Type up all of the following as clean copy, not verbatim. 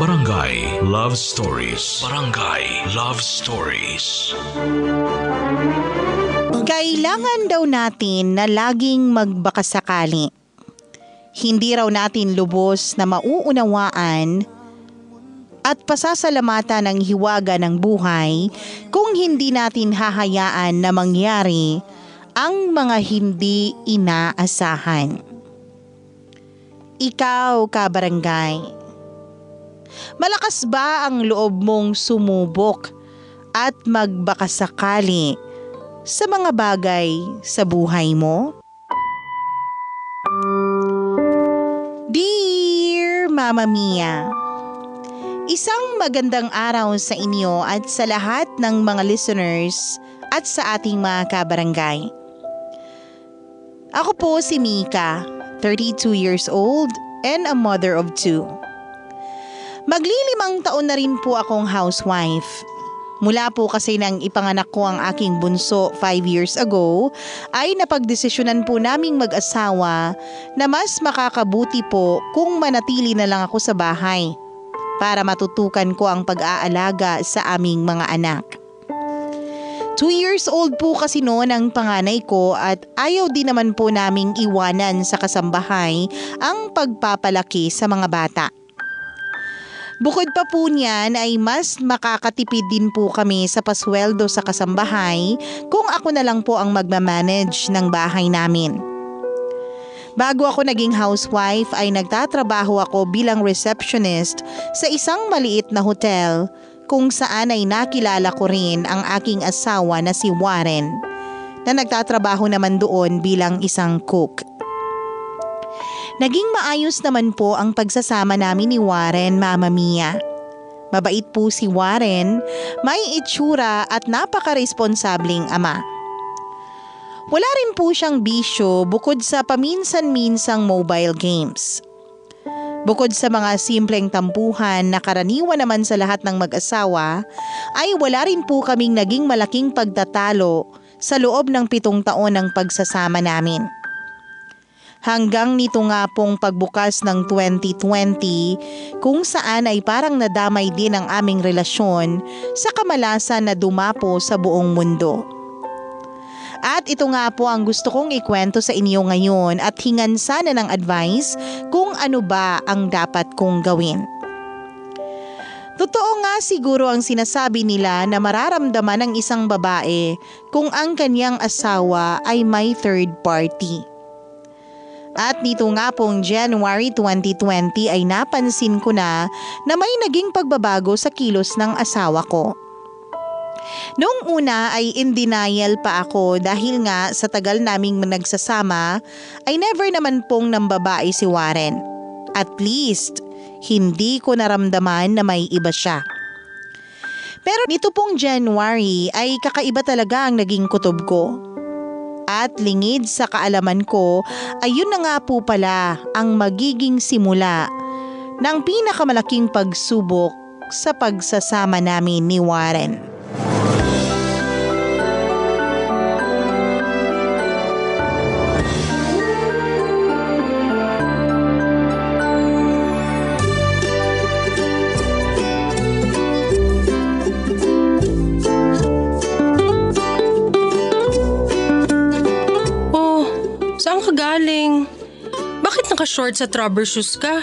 Barangay Love Stories. Barangay Love Stories. Kailangan daw natin na laging magbakasakali. Hindi raw natin lubos na mauunawaan at pasasalamatan ng hiwaga ng buhay kung hindi natin hahayaan na mangyari ang mga hindi inaasahan. Ikaw, kabarangay, malakas ba ang loob mong sumubok at magbakasakali sa mga bagay sa buhay mo? Dear Mama Mia, isang magandang araw sa inyo at sa lahat ng mga listeners at sa ating mga kabarangay. Ako po si Mika, 32 years old and a mother of 2. Maglilimang taon na rin po akong housewife. Mula po kasi nang ipanganak ko ang aking bunso 5 years ago, ay napagdesisyonan po naming mag-asawa na mas makakabuti po kung manatili na lang ako sa bahay para matutukan ko ang pag-aalaga sa aming mga anak. 2 years old po kasi noon ang panganay ko at ayaw din naman po naming iwanan sa kasambahay ang pagpapalaki sa mga bata. Bukod pa po niyan ay mas makakatipid din po kami sa pasweldo sa kasambahay kung ako na lang po ang magmamanage ng bahay namin. Bago ako naging housewife ay nagtatrabaho ako bilang receptionist sa isang maliit na hotel kung saan ay nakilala ko rin ang aking asawa na si Warren na nagtatrabaho naman doon bilang isang cook. Naging maayos naman po ang pagsasama namin ni Warren, Mama Mia. Mabait po si Warren, may itsura at napaka-responsabling ama. Wala rin po siyang bisyo bukod sa paminsan-minsang mobile games. Bukod sa mga simpleng tampuhan na karaniwan naman sa lahat ng mag-asawa, ay wala rin po kaming naging malaking pagtatalo sa loob ng 7 taon ng pagsasama namin. Hanggang nito nga pong pagbukas ng 2020 kung saan ay parang nadamay din ang aming relasyon sa kamalasan na dumapo sa buong mundo. At ito nga po ang gusto kong ikwento sa inyo ngayon at hingan sana ng advice kung ano ba ang dapat kong gawin. Totoo nga siguro ang sinasabi nila na mararamdaman ng isang babae kung ang kanyang asawa ay may third party. At dito nga pong January 2020 ay napansin ko na may naging pagbabago sa kilos ng asawa ko. Noong una ay in denial pa ako dahil nga sa tagal naming nagsasama ay never naman pong nambabae si Warren. At least, hindi ko naramdaman na may iba siya. Pero nito pong January ay kakaiba talaga ang naging kutob ko. At lingid sa kaalaman ko ay yun na nga po pala ang magiging simula ng pinakamalaking pagsubok sa pagsasama namin ni Warren. Saan ka galing? Bakit naka-short sa rubber shoes ka?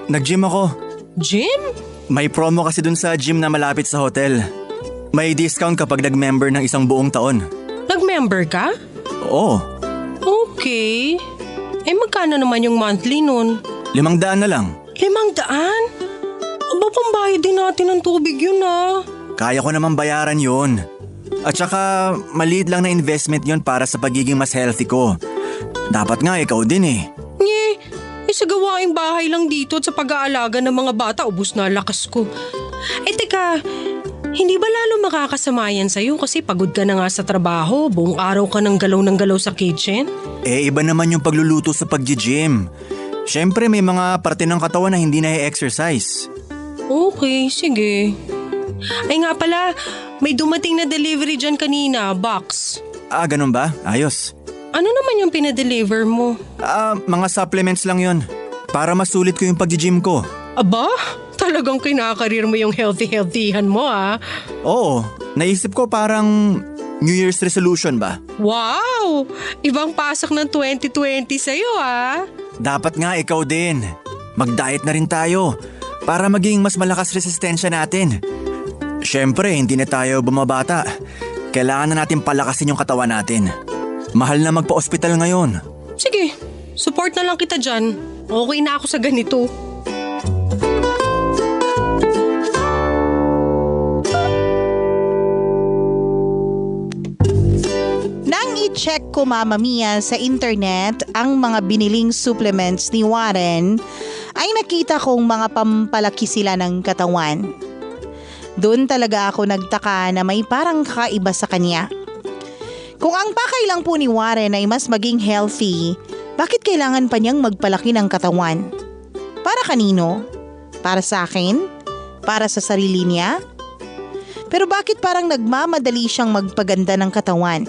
Nag-gym ako. Gym? May promo kasi dun sa gym na malapit sa hotel. May discount kapag nag-member ng isang buong taon. Nag-member ka? Oo. Okay. Magkano naman yung monthly nun? 500 na lang. 500? Aba, pambayad din natin ng tubig yun ah. Kaya ko naman bayaran yun. At saka maliit lang na investment yon para sa pagiging mas healthy ko. Dapat nga ikaw din eh. Sa gawaing bahay lang dito at sa pag-aalaga ng mga bata, ubos na lakas ko. Teka, hindi ba lalo makakasama yan sa'yo kasi pagod ka na nga sa trabaho, buong araw ka ng galaw sa kitchen? Iba naman yung pagluluto sa pag-gym. Siyempre may mga parte ng katawan na hindi na-exercise. Okay, sige. Nga pala, may dumating na delivery dyan kanina, box. Ganun ba? Ayos. Ano naman yung pinadeliver mo? Mga supplements lang yon. Para masulit ko yung pag-gym ko. Aba, Talagang kinakarir mo yung healthy-healthyhan mo ah. Oo, naisip ko parang New Year's resolution ba? Wow! Ibang pasok ng 2020 sa'yo ah. Dapat nga ikaw din. Mag-diet na rin tayo para maging mas malakas resistensya natin. Siyempre, hindi na tayo bumabata. Kailangan na natin palakasin yung katawan natin. Mahal na magpa-ospital ngayon. Sige, support na lang kita dyan. Okay na ako sa ganito. Nang i-check ko, Mama Mia, sa internet ang mga biniling supplements ni Warren, ay nakita kong mga pampalaki sila ng katawan. Doon talaga ako nagtaka na may parang kakaiba sa kanya. Kung ang pakay lang po ni Warren ay mas maging healthy, bakit kailangan pa niyang magpalaki ng katawan? Para kanino? Para sa akin? Para sa sarili niya? Pero bakit parang nagmamadali siyang magpaganda ng katawan?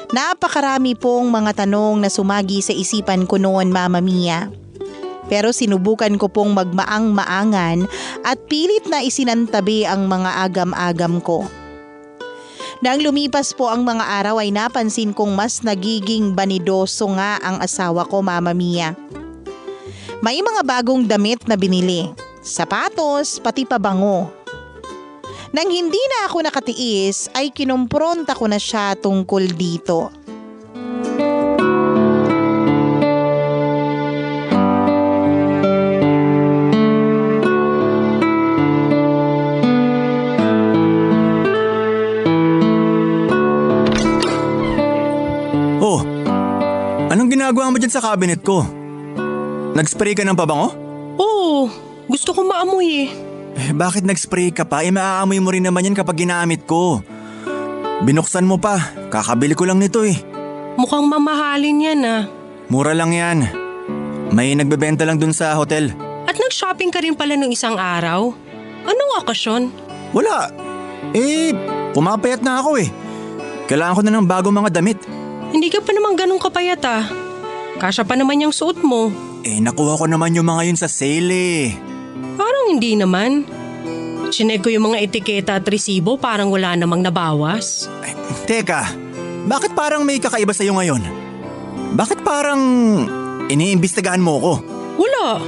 Napakarami pong mga tanong na sumagi sa isipan ko noon, Mama Mia. Pero sinubukan ko pong magmaang-maangan at pilit na isinantabi ang mga agam-agam ko. Nang lumipas po ang mga araw ay napansin kong mas nagiging banidoso nga ang asawa ko, Mama Mia. May mga bagong damit na binili, sapatos, pati pabango. Nang hindi na ako nakatiis ay kinumpronta ko na siya tungkol dito. Oh, anong ginagawa mo dyan sa cabinet ko? Nag-spray ka ng pabango? Oo, gusto ko maamoy eh. Bakit nag-spray ka pa? Maaamoy mo rin naman yan kapag ginamit ko. Binuksan mo pa. Kakabili ko lang nito eh. Mukhang mamahalin yan ah. Mura lang yan. May nagbebenta lang dun sa hotel. At nag-shopping ka rin pala nung isang araw? Anong okasyon? Wala. Pumapayat na ako eh. Kailangan ko na ng bagong mga damit. Hindi ka pa naman ganun kapayat ah. Kasya pa naman yung suot mo. Nakuha ko naman yung mga yun sa sale eh. Parang hindi naman. Chinek ko yung mga etiketa at resibo, parang wala namang nabawas. Teka, bakit parang may kakaiba sa'yo ngayon? Bakit parang iniimbestigahan mo ko? Wala.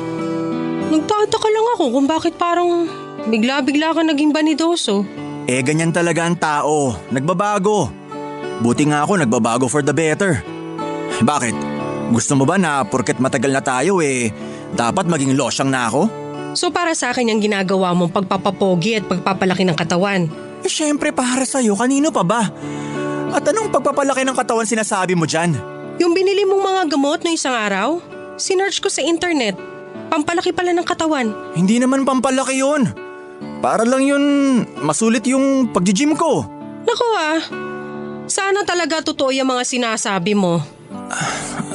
Nagtataka lang ako kung bakit parang bigla-bigla ka naging banidoso. Ganyan talaga ang tao. Nagbabago. Buti nga ako nagbabago for the better. Bakit? Gusto mo ba na porket matagal na tayo dapat maging losyang na ako? So para sa akin yung ginagawa mong pagpapapogi at pagpapalaki ng katawan? Syempre para sa'yo, kanino pa ba? At anong pagpapalaki ng katawan sinasabi mo dyan? Yung binili mong mga gamot no isang araw? Sinearch ko sa internet. Pampalaki pala ng katawan. Hindi naman pampalaki yun. Para lang yun masulit yung pag-gym ko. Naku sana talaga totoo yung mga sinasabi mo.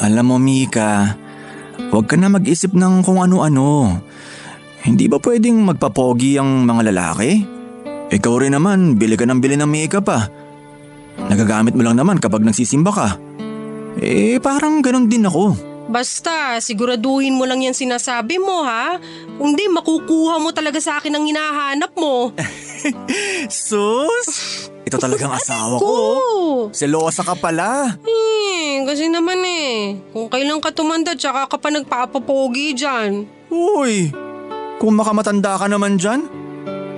Alam mo Mika, huwag ka na mag-isip ng kung ano-ano. Hindi ba pwedeng magpapogi ang mga lalaki? Ikaw rin naman, bili ka ng bili ng makeup ah. Nagagamit mo lang naman kapag nagsisimba ka. Parang ganon din ako. Basta, siguraduhin mo lang yan sinasabi mo ha. Kung di, makukuha mo talaga sa akin ang hinahanap mo. Sus! Ito talagang asawa ko. Selosa ka pala. Kasi naman kung kailan ka tumanda tsaka ka pa nagpapapogi dyan. Uy, kung makamatanda ka naman dyan,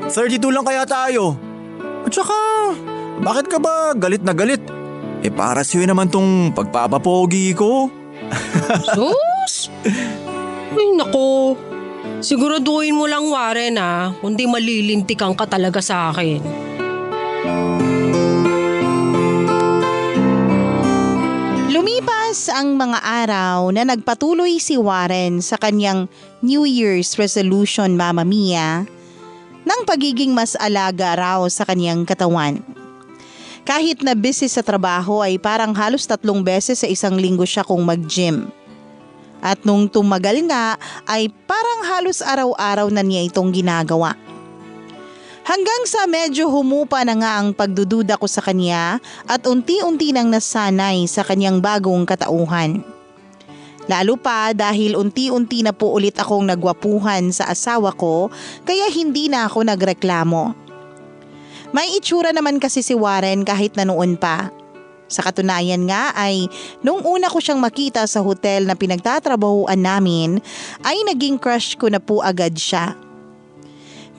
32 lang kaya tayo. At saka, bakit ka ba galit na galit? Para sa'yo naman tong pagpapapogi ko. Sus! Ay nako, siguraduhin mo lang Warren kundi malilintikan ka talaga sa akin. Lumipas ang mga araw na nagpatuloy si Warren sa kanyang New Year's resolution, Mama Mia, ng pagiging mas alaga raw sa kanyang katawan. Kahit na busy sa trabaho ay parang halos 3 beses sa isang linggo siya kung mag-gym. At nung tumagal nga ay parang halos araw-araw na niya itong ginagawa. Hanggang sa medyo humupa na nga ang pagdududa ko sa kanya at unti-unti nang nasanay sa kanyang bagong katauhan. Lalo pa dahil unti-unti na po ulit akong nagwapuhan sa asawa ko kaya hindi na ako nagreklamo. May itsura naman kasi si Warren kahit na noon pa. Sa katunayan nga ay nung una ko siyang makita sa hotel na pinagtatrabahuan namin ay naging crush ko na po agad siya.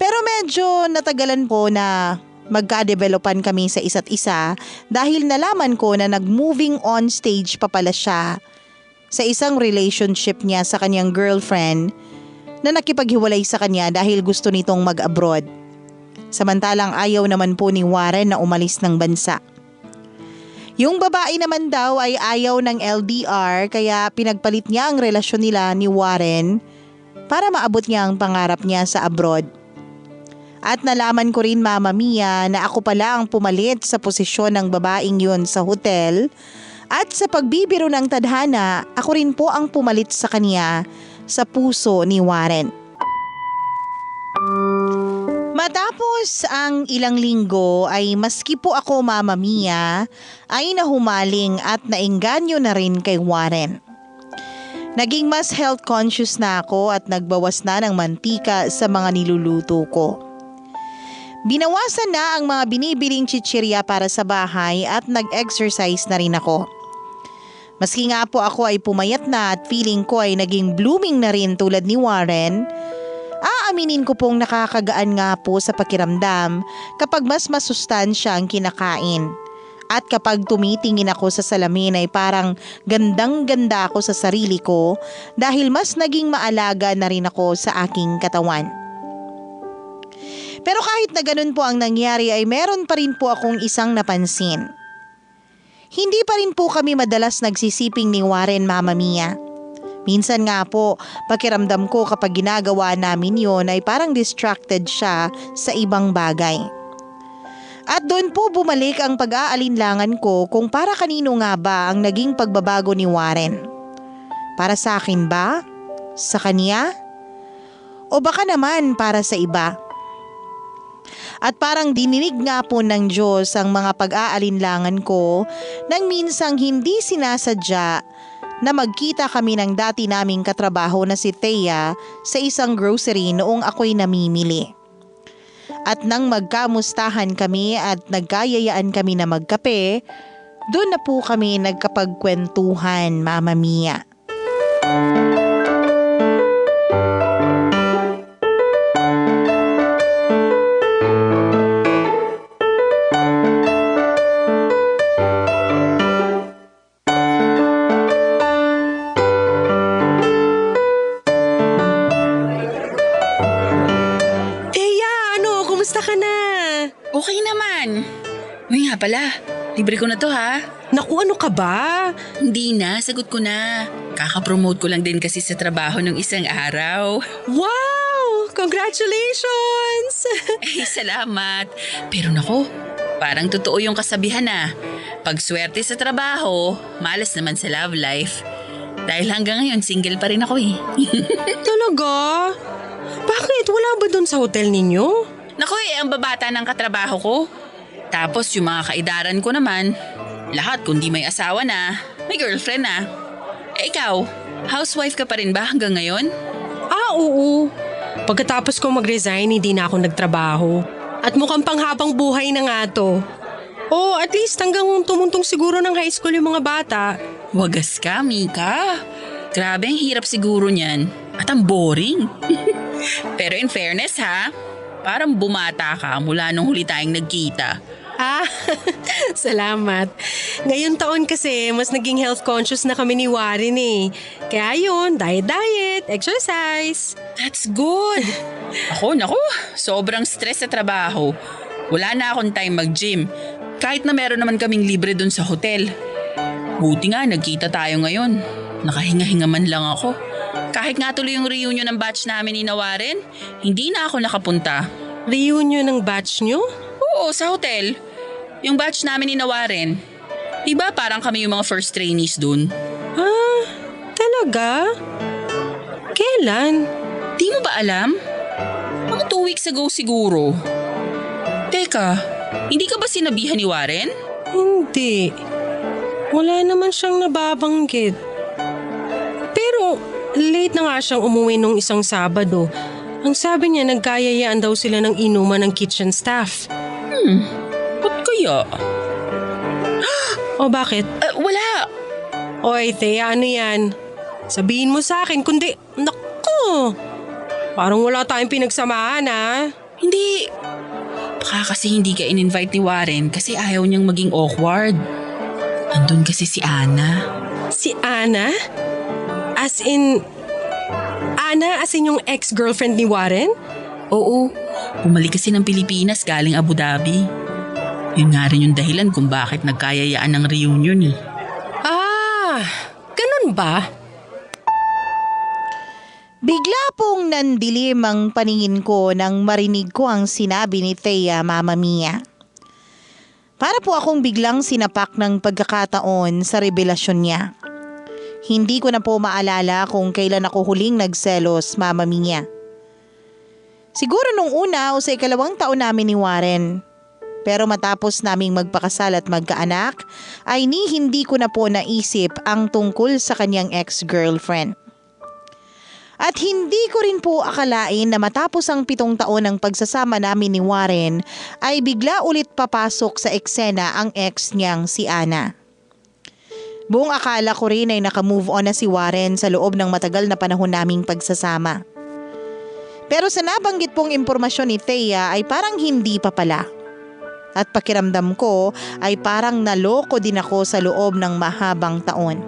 Pero medyo natagalan po na magka-developan kami sa isa't isa dahil nalaman ko na nag-moving on stage pa pala siya sa isang relationship niya sa kanyang girlfriend na nakipaghiwalay sa kanya dahil gusto nitong mag-abroad. Samantalang ayaw naman po ni Warren na umalis ng bansa. Yung babae naman daw ay ayaw ng LDR kaya pinagpalit niya ang relasyon nila ni Warren para maabot niya ang pangarap niya sa abroad. At nalaman ko rin, Mama Mia, na ako pala ang pumalit sa posisyon ng babaeng yun sa hotel. At sa pagbibiro ng tadhana, ako rin po ang pumalit sa kanya sa puso ni Warren. Matapos ang ilang linggo ay maski po ako, Mama Mia, ay nahumaling at naengganyo na rin kay Warren. Naging mas health conscious na ako at nagbawas na ng mantika sa mga niluluto ko. Binawasan na ang mga binibiling chichirya para sa bahay at nag-exercise na rin ako. Maski nga po ako ay pumayat na at feeling ko ay naging blooming na rin tulad ni Warren, aaminin ko pong nakakagaan nga po sa pakiramdam kapag mas masustansya ang kinakain. At kapag tumitingin ako sa salamin ay parang gandang-ganda ako sa sarili ko dahil mas naging maalaga na rin ako sa aking katawan. Pero kahit na ganun po ang nangyari ay meron pa rin po akong isang napansin. Hindi pa rin po kami madalas nagsisiping ni Warren, Mama Mia. Minsan nga po, pakiramdam ko kapag ginagawa namin yon ay parang distracted siya sa ibang bagay. At doon po bumalik ang pag-aalinlangan ko kung para kanino nga ba ang naging pagbabago ni Warren. Para sa akin ba? Sa kanya? O baka naman para sa iba? At parang dininig nga po ng Diyos ang mga pag-aalinlangan ko nang minsang hindi sinasadya na magkita kami ng dati naming katrabaho na si Thea sa isang grocery noong ako'y namimili. At nang magkamustahan kami at nagkayayaan kami na magkape, doon na po kami nagkapagkwentuhan, Mama Mia. Okay naman. Uy nga pala, libre ko na to ha. Naku, ano ka ba? Hindi na, sagot ko na. Kaka-promote ko lang din kasi sa trabaho ng isang araw. Wow! Congratulations! Salamat. Pero naku, parang totoo yung kasabihan na. Pag swerte sa trabaho, malas naman sa love life. Dahil hanggang ngayon, single pa rin ako eh. Talaga? Bakit? Wala ba dun sa hotel ninyo? Naku ang babata ng katrabaho ko. Tapos yung mga kaidaran ko naman, lahat kundi may asawa na, may girlfriend na. Ikaw, housewife ka pa rin ba hanggang ngayon? Oo. Pagkatapos ko mag-resign, hindi na ako nagtrabaho. At mukhang panghabang buhay na nga to. O at least hanggang tumuntong siguro ng high school yung mga bata. Wagas ka, Mika. Grabe ang hirap siguro niyan. At ang boring. Pero in fairness ha, parang bumata ka mula nung huli tayong nagkita. Salamat. Ngayon taon kasi, mas naging health conscious na kami ni Warren eh. Kaya yun, diet, exercise. That's good. Ako, naku, sobrang stress sa trabaho. Wala na akong time mag-gym. Kahit na meron naman kaming libre dun sa hotel. Buti nga, nagkita tayo ngayon. Nakahinga-hinga man lang ako. Kahit nga tuloy yung reunion ng batch namin ni Warren, hindi na ako nakapunta. Reunion ng batch nyo? Oo, sa hotel. Yung batch namin ni Warren. Diba parang kami yung mga first trainees dun? Talaga? Kailan? Di mo ba alam? Mga 2 weeks ago siguro. Teka, hindi ka ba sinabihan ni Warren? Hindi. Wala naman siyang nababanggit. late na nga siyang umuwi nung isang Sabado. Ang sabi niya, nagkayayaan daw sila ng inuman ng kitchen staff. Ba't kaya? O bakit? Wala. Oy, Thea, ano yan? Sabihin mo sa akin, kundi, naku, parang wala tayong pinagsamahan ha. Hindi. Baka kasi hindi ka in-invite ni Warren kasi ayaw niyang maging awkward. Andun kasi si Ana. Si Ana? As in yung ex-girlfriend ni Warren? Oo, bumalik kasi ng Pilipinas galing Abu Dhabi. Yun nga rin yung dahilan kung bakit nagkayayaan ng reunion eh. Ah, ganun ba? Bigla pong nandilim ang paningin ko nang marinig ko ang sinabi ni Thea, Mama Mia. Para po akong biglang sinapak ng pagkakataon sa revelasyon niya. Hindi ko na po maalala kung kailan ako huling nagselos, Mama Mia. Siguro nung una o sa ikalawang taon namin ni Warren. Pero matapos naming magpakasal at magkaanak, ay hindi ko na po naisip ang tungkol sa kanyang ex-girlfriend. At hindi ko rin po akalain na matapos ang 7 taon ng pagsasama namin ni Warren ay bigla ulit papasok sa eksena ang ex niyang si Ana. Buong akala ko rin ay nakamove on na si Warren sa loob ng matagal na panahon naming pagsasama. Pero sa nabanggit pong impormasyon ni Thea ay parang hindi pa pala. At pakiramdam ko ay parang naloko din ako sa loob ng mahabang taon.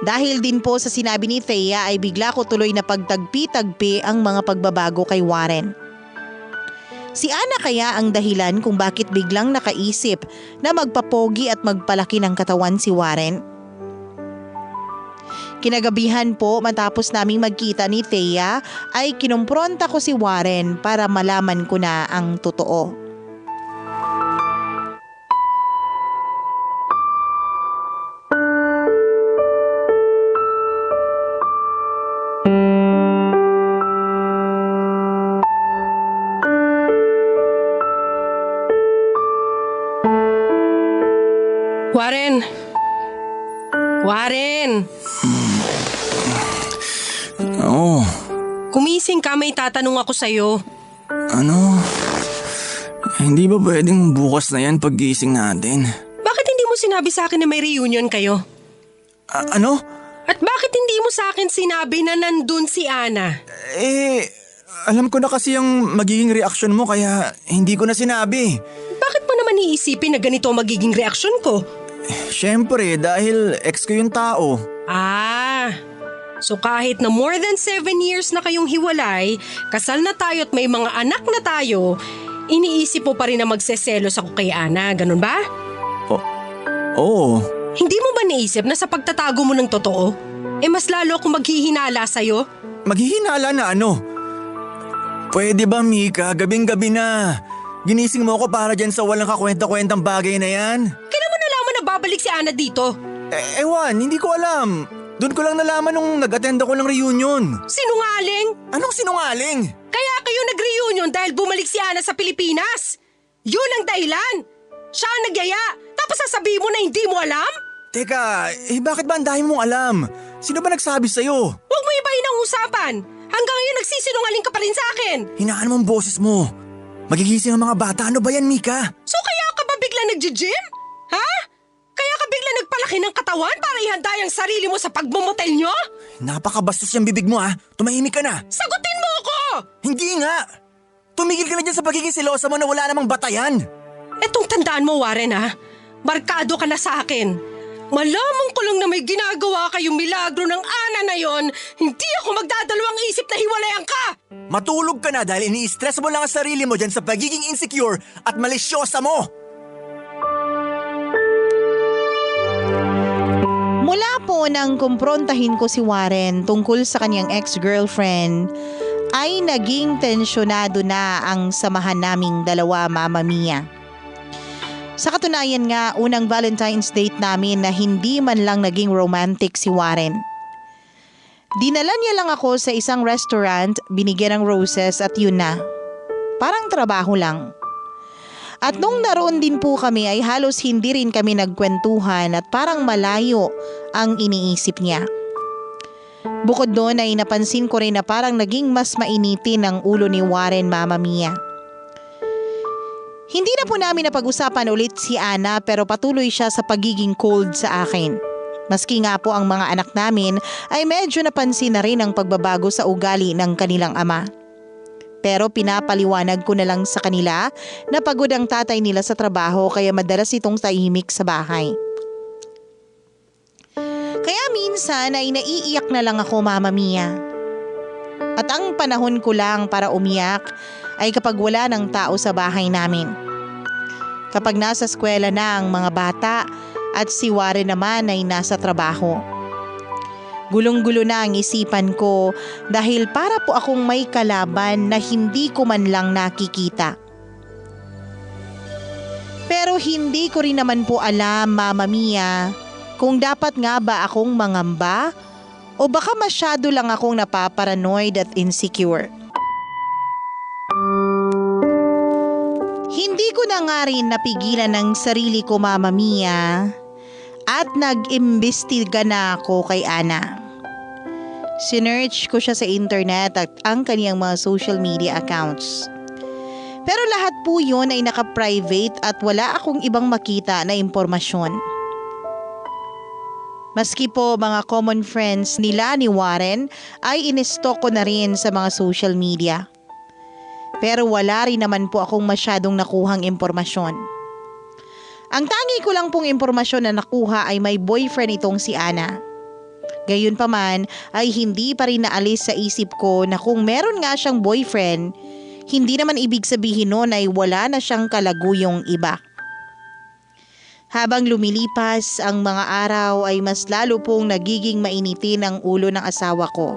Dahil din po sa sinabi ni Thea ay bigla ko tuloy na pagtagpi-tagpi ang mga pagbabago kay Warren. Si Ana kaya ang dahilan kung bakit biglang nakaisip na magpapogi at magpalaki ng katawan si Warren. Kinagabihan po matapos naming magkita ni Thea ay kinumpronta ko si Warren para malaman ko na ang totoo. Warren! Oo. Kumising ka, may tatanong ako sa'yo. Ano? Hindi ba pwedeng bukas na yan paggising natin? Bakit hindi mo sinabi sa akin na may reunion kayo? Ano? At bakit hindi mo sa akin sinabi na nandun si Ana? Alam ko na kasi yung magiging reaksyon mo kaya hindi ko na sinabi. Bakit mo naman iisipin na ganito ang magiging reaksyon ko? Siyempre, dahil ex ko yung tao. So kahit na more than 7 years na kayong hiwalay, kasal na tayo at may mga anak na tayo, iniisip mo pa rin na magseselos ako kay Ana, ganun ba? Oo. Hindi mo ba naisip na sa pagtatago mo ng totoo, mas lalo akong maghihinala sa'yo? Maghihinala na ano? Pwede ba, Mika? Gabing-gabi na. Ginising mo ako para dyan sa walang kakwenta-kwentang bagay na yan? Kailan mo nalaman na babalik si Ana dito? Ewan, hindi ko alam. Doon ko lang nalaman nung nag-attend ako ng reunion. Sinungaling? Anong sinungaling? Kaya kayo nag-reunion dahil bumalik si Ana sa Pilipinas? Yun ang dahilan. Siya ang nagyaya, tapos sasabihin mo na hindi mo alam? Teka, bakit ba ang dami mong alam? Sino ba nagsabi sa'yo? Huwag mo ibahin ang usapan. Hanggang ngayon nagsisinungaling ka pa rin sa akin. Hinaan mo ang boses mo. Magigising ang mga bata. Ano ba yan, Mika? So kaya ka ba bigla nag-gym? Ha? Kaya ka bigla nagpalaki ng katawan para ihanda ang sarili mo sa pagmumotel nyo? Napakabastos yung bibig mo, ha? Tumahimik ka na. Sagutin mo ako! Hindi nga! Tumigil ka na dyan sa pagiging silosa mo na wala namang batayan. Etong tandaan mo, Warren, ha? Barkado ka na sa akin. Malaman ko lang na may ginagawa kayong milagro ng Ana na yon, hindi ako magdadalawang isip na hiwalayan ka! Matulog ka na dahil ini-stress mo lang ang sarili mo dyan sa pagiging insecure at malisyosa mo! Mula po nang kumprontahin ko si Warren tungkol sa kanyang ex-girlfriend, ay naging tensyonado na ang samahan naming dalawa, Mama Mia. Sa katunayan nga, unang Valentine's date namin na hindi man lang naging romantic si Warren. Dinala niya lang ako sa isang restaurant, binigyan ng roses at yun na. Parang trabaho lang. At nung naroon din po kami ay halos hindi rin kami nagkwentuhan at parang malayo ang iniisip niya. Bukod doon ay napansin ko rin na parang naging mas mainitin ang ulo ni Warren, Mama Mia. Hindi na po namin napag-usapan ulit si Ana pero patuloy siya sa pagiging cold sa akin. Maski nga po ang mga anak namin ay medyo napansin na rin ang pagbabago sa ugali ng kanilang ama. Pero pinapaliwanag ko na lang sa kanila na pagod ang tatay nila sa trabaho kaya madalas itong tahimik sa bahay. Kaya minsan ay naiiyak na lang ako, Mama Mia. At ang panahon ko lang para umiyak ay kapag wala ng tao sa bahay namin. Kapag nasa eskwela na ang mga bata at si Warren naman ay nasa trabaho. Gulong-gulo na ang isipan ko dahil para po akong may kalaban na hindi ko man lang nakikita. Pero hindi ko rin naman po alam, Mama Mia, kung dapat nga ba akong mangamba o baka masyado lang akong napaparanoid at insecure. Hindi ko na nga rin napigilan ng sarili ko, Mama Mia, at nag-imbestiga na ako kay Ana. Sinearch ko siya sa internet at ang kaniyang mga social media accounts. Pero lahat po yun ay naka-private at wala akong ibang makita na impormasyon. Maski po mga common friends nila ni Warren ay in-stalk ko na rin sa mga social media. Pero wala rin naman po akong masyadong nakuhang impormasyon. Ang tangi ko lang pong impormasyon na nakuha ay may boyfriend itong si Ana. Gayunpaman ay hindi pa rin naalis sa isip ko na kung meron nga siyang boyfriend, hindi naman ibig sabihin nun ay wala na siyang kalaguyong iba. Habang lumilipas ang mga araw ay mas lalo pong nagiging mainitin ang ulo ng asawa ko.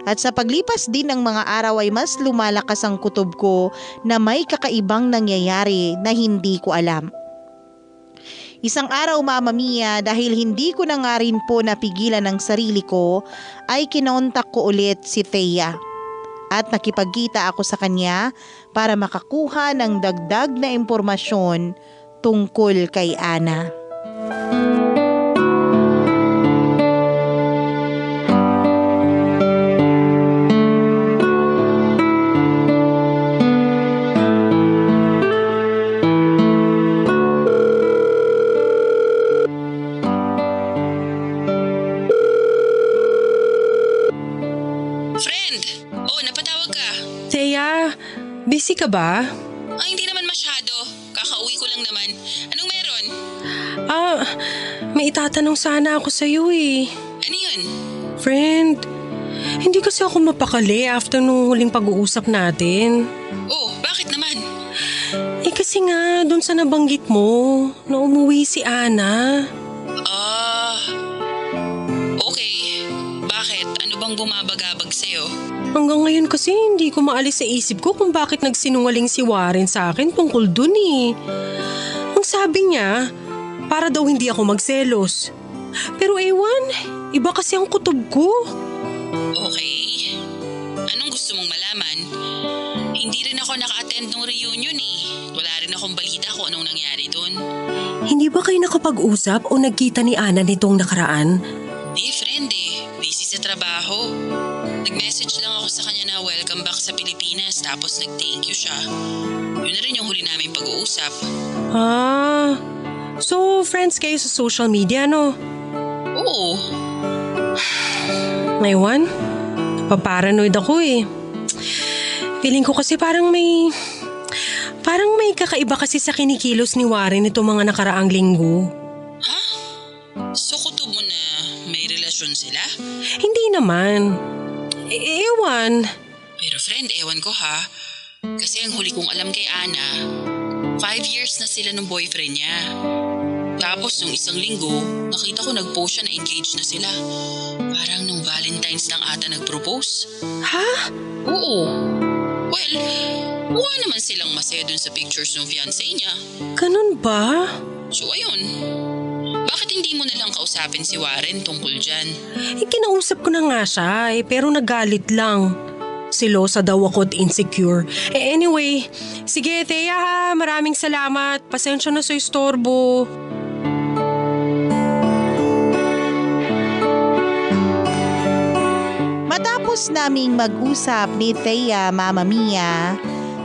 At sa paglipas din ng mga araw ay mas lumalakas ang kutob ko na may kakaibang nangyayari na hindi ko alam. Isang araw, Mama Mia, dahil hindi ko na nga rin po napigilan ng sarili ko, ay kinontak ko ulit si Thea. At nakipagkita ako sa kanya para makakuha ng dagdag na impormasyon tungkol kay Ana. Busy ka ba? Hindi naman masyado. Kakauwi ko lang naman. Anong meron? May itatanong sana ako sa'yo eh. Ano yun? Friend, hindi kasi ako mapakali after nung huling pag-uusap natin. Oh, bakit naman? Kasi nga, dun sa nabanggit mo, na umuwi si Ana. Okay. Bakit? Ano bang bumabagabag sa'yo? Hanggang ngayon kasi hindi ko maalis sa isip ko kung bakit nagsinungaling si Warren sa akin tungkol dun eh. Ang sabi niya, para daw hindi ako magselos. Pero ewan, iba kasi ang kutob ko. Okay. Anong gusto mong malaman? Hindi rin ako naka-attend ng reunion eh. Wala rin akong balita kung anong nangyari dun. Hindi ba kayo nakapag-usap o nagkita ni Ana nitong nakaraan? Hindi, friend eh. Busy sa trabaho. Nag-message lang ako sa kanya na welcome back sa Pilipinas tapos nag-thank you siya. Yun na rin yung huli namin pag-uusap. So friends kayo sa social media, no? Oo. Ngayon, paparanoid ako eh. Feeling ko kasi parang may kakaiba kasi sa kinikilos ni Warren itong mga nakaraang linggo. Ha? So kutob mo na may relasyon sila? Hindi naman. Ewan. Pero friend, ewan ko ha. Kasi ang huli kong alam kay Ana, 5 years na sila ng boyfriend niya. Tapos nung isang linggo, nakita ko nag-post siya na engaged na sila. Parang nung Valentine's lang ata nag-propose. Ha? Oo. Well, mukha naman silang masaya dun sa pictures ng fiancé niya. Ganun ba? So ayun. Bakit hindi mo nalang kausapin si Warren tungkol dyan? Kinausap ko na nga siya pero nagalit lang. Silosa daw ako at insecure. Anyway, sige Thea ha, maraming salamat. Pasensya na sa istorbo. Pagkatapos naming mag-usap ni Thea, Mama Mia,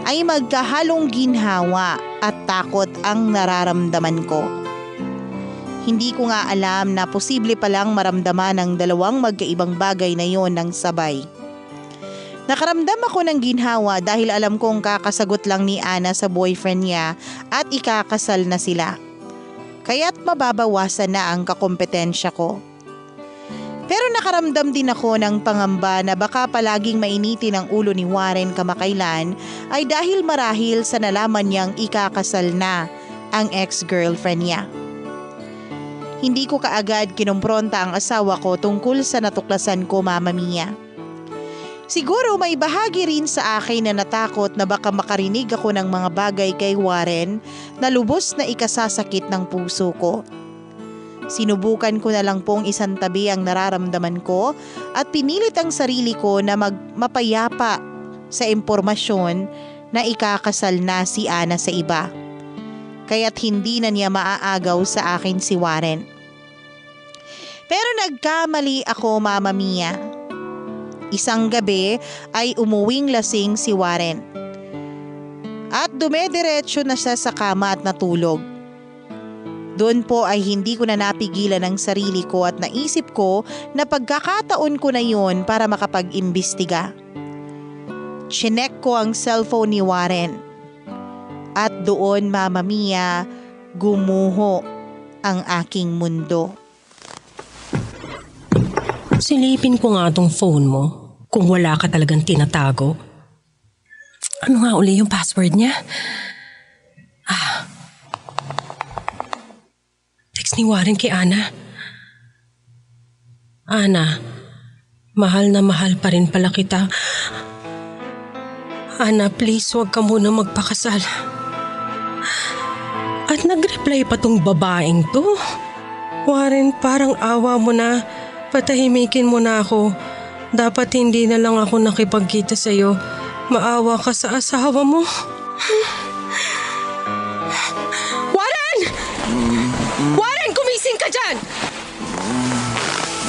ay magkahalong ginhawa at takot ang nararamdaman ko. Hindi ko nga alam na posible palang maramdaman ng dalawang magkaibang bagay na yon ng sabay. Nakaramdam ako ng ginhawa dahil alam kong kakasagot lang ni Ana sa boyfriend niya at ikakasal na sila. Kaya't mababawasan na ang kakompetensya ko. Pero nakaramdam din ako ng pangamba na baka palaging mainitin ang ulo ni Warren kamakailan ay dahil marahil sa nalaman niyang ikakasal na ang ex-girlfriend niya. Hindi ko kaagad kinumpronta ang asawa ko tungkol sa natuklasan ko, Mama Mia. Siguro may bahagi rin sa akin na natakot na baka makarinig ako ng mga bagay kay Warren na lubos na ikasasakit ng puso ko. Sinubukan ko na lang pong isantabi ang nararamdaman ko at pinilit ang sarili ko na mapayapa sa impormasyon na ikakasal na si Ana sa iba. Kaya't hindi na niya maaagaw sa akin si Warren. Pero nagkamali ako, Mama Mia. Isang gabi ay umuwing lasing si Warren. At dumediretso na siya sa kama at natulog. Doon po ay hindi ko na napigilan ang sarili ko at naisip ko na pagkakataon ko na yun para makapag-imbestiga. Chinek ko ang cellphone ni Warren. At doon, Mama Mia, gumuho ang aking mundo. Silipin ko nga tong phone mo kung wala ka talagang tinatago. Ano nga uli yung password niya? Text ni Warren kay Ana. Ana, mahal na mahal pa rin pala kita. Ana, please huwag ka muna magpakasal. At nag-reply pa tong babaeng to. Warren, parang awa mo na. Patahimikin mo na ako. Dapat hindi na lang ako nakipagkita sa'yo. Maawa ka sa asawa mo. Warren! Warren, kumising ka dyan!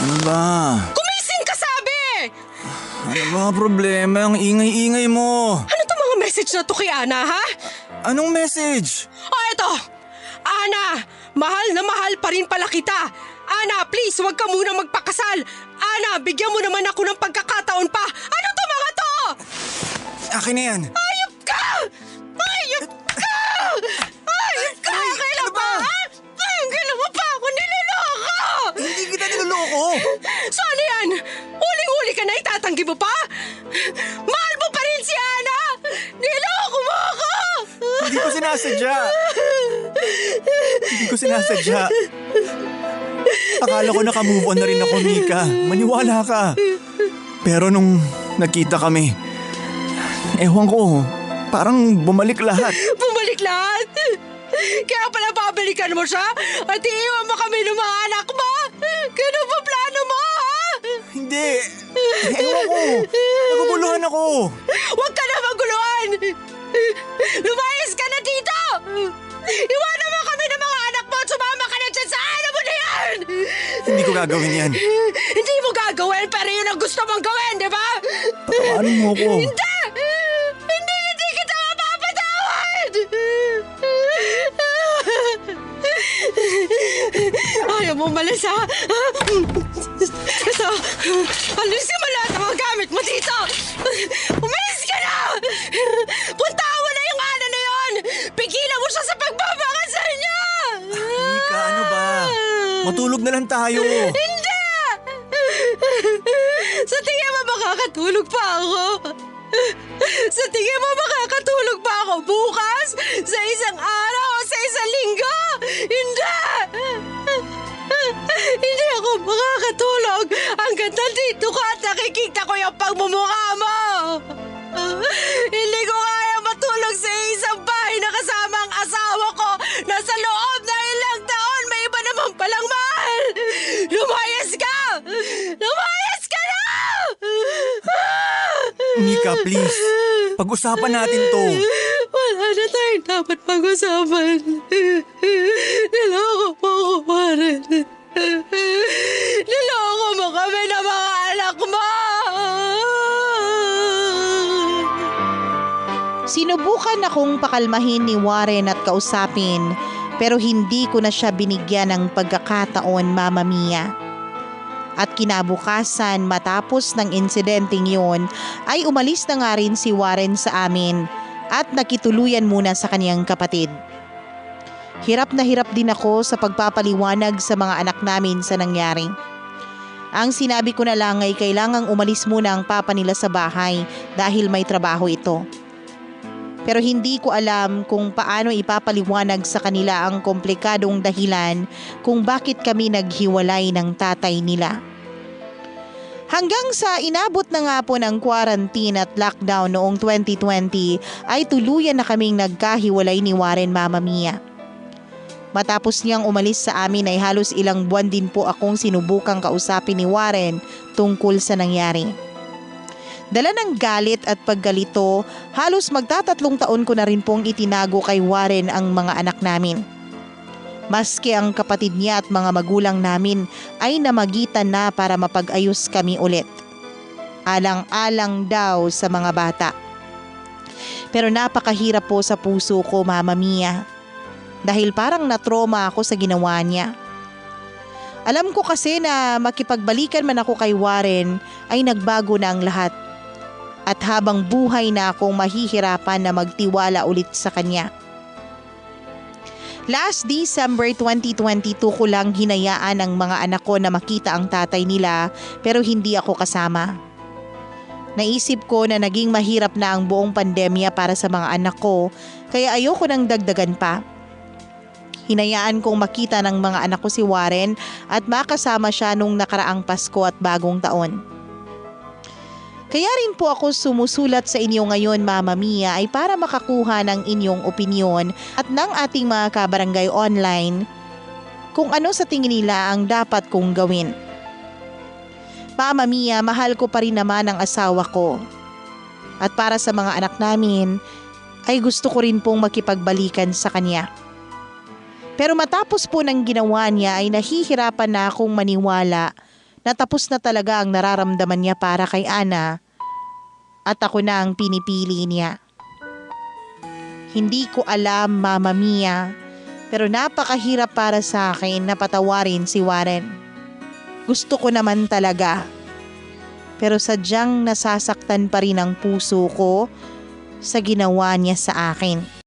Ano ba? Kumising ka, sabi! Ano ba problema? Ang ingay-ingay mo. Ano to mga message na to kay Ana, ha? Anong message? Eto! Ana, mahal na mahal pa rin pala kita. Ana, please, huwag ka muna magpakasal. Ana, bigyan mo naman ako ng pagkakataon pa. Ano to mga to? Akin na yan. Ayop ka! Ayop ka! Ayop ka! Kailan ano ba? ha? Kailan mo pa ako niloloko? Hindi kita niloloko. So ano yan? Uling-uli ka na, itatanggi mo pa? Mahal mo pa rin si Ana! Niloko mo ako! Hindi ko sinasadya. Hindi ko sinasadya. Akala ko naka-move on na rin ako, Mika. Maniwala ka. Pero nung nakita kami, ewan ko, parang bumalik lahat. Bumalik lahat? Kaya pala babalikan mo siya at iiwan mo kami ng mga anak mo? Ganun ba plano mo, ha? Hindi. Ewan ko. Naguguluhan ako. Huwag ka na maguluhan! Lumayas ka na dito! Iwanan mo kami ng mga anak mo at sumama ka na dyan sa ano mo na yan! Hindi ko gagawin yan. Hindi mo gagawin pero yun ang gusto mong gawin, di ba? Patawarin mo ko. Hindi! Hindi kita mapapatawad! Ayaw mo umalis, ha? Ito, alisin mo lahat ng mga gamit mo dito! Umalis ka na! Puntaan mo na yung Ana na yun! Pigilan mo siya sa pagbabakasal niya! Mika, ano ba? Matulog na lang tayo. Hindi! Sa tingin mo makakatulog pa ako? Sa tingin mo makakatulog pa ako bukas? Sa isang araw o sa isang linggo? Hindi! Hindi ako makakatulog hanggang nandito ka at nakikita ko yung pagmumukha mo! Hindi ko kaya matulog sa isang bahay na kasama ang asawa ko na sa loob na ilang taon may iba naman palang mahal! Lumayas ka! Lumayas ka na! Mika, please. Pag-usapan natin to. Wala na tayong dapat pag-usapan. Niloko mo ako, Warren. Niloko mo kami ng mga anak mo! Sinubukan akong pakalmahin ni Warren at kausapin pero hindi ko na siya binigyan ng pagkakataon, Mama Mia. At kinabukasan matapos ng insidenteng yon ay umalis na nga rin si Warren sa amin at nakituluyan muna sa kanyang kapatid. Hirap na hirap din ako sa pagpapaliwanag sa mga anak namin sa nangyari. Ang sinabi ko na lang ay kailangang umalis muna ang papa nila sa bahay dahil may trabaho ito. Pero hindi ko alam kung paano ipapaliwanag sa kanila ang komplikadong dahilan kung bakit kami naghiwalay ng tatay nila. Hanggang sa inabot na nga po ng quarantine at lockdown noong 2020 ay tuluyan na kaming nagkahiwalay ni Warren, Mama Mia. Matapos niyang umalis sa amin ay halos ilang buwan din po akong sinubukang kausapin ni Warren tungkol sa nangyari. Dala ng galit at paggalito, halos magtatatlong taon ko na rin pong itinago kay Warren ang mga anak namin. Maski ang kapatid niya at mga magulang namin ay namagitan na para mapag-ayos kami ulit. Alang-alang daw sa mga bata. Pero napakahirap po sa puso ko, Mama Mia. Dahil parang natroma ako sa ginawa niya. Alam ko kasi na makipagbalikan man ako kay Warren ay nagbago na ang lahat. At habang buhay na akong mahihirapan na magtiwala ulit sa kanya. Last December 2022 ko lang hinayaan ang mga anak ko na makita ang tatay nila pero hindi ako kasama. Naisip ko na naging mahirap na ang buong pandemya para sa mga anak ko kaya ayoko nang dagdagan pa. Hinayaan kong makita ng mga anak ko si Warren at makasama siya nung nakaraang Pasko at Bagong Taon. Kaya rin po ako sumusulat sa inyo ngayon, Mama Mia, ay para makakuha ng inyong opinyon at ng ating mga kabarangay online kung ano sa tingin nila ang dapat kong gawin. Mama Mia, mahal ko pa rin naman ang asawa ko. At para sa mga anak namin, ay gusto ko rin pong makipagbalikan sa kanya. Pero matapos po ng ginawa niya ay nahihirapan na akong maniwala na tapos na talaga ang nararamdaman niya para kay Ana at ako na ang pinipili niya. Hindi ko alam, Mama Mia, pero napakahirap para sa akin na patawarin si Warren. Gusto ko naman talaga, pero sadyang nasasaktan pa rin ang puso ko sa ginawa niya sa akin.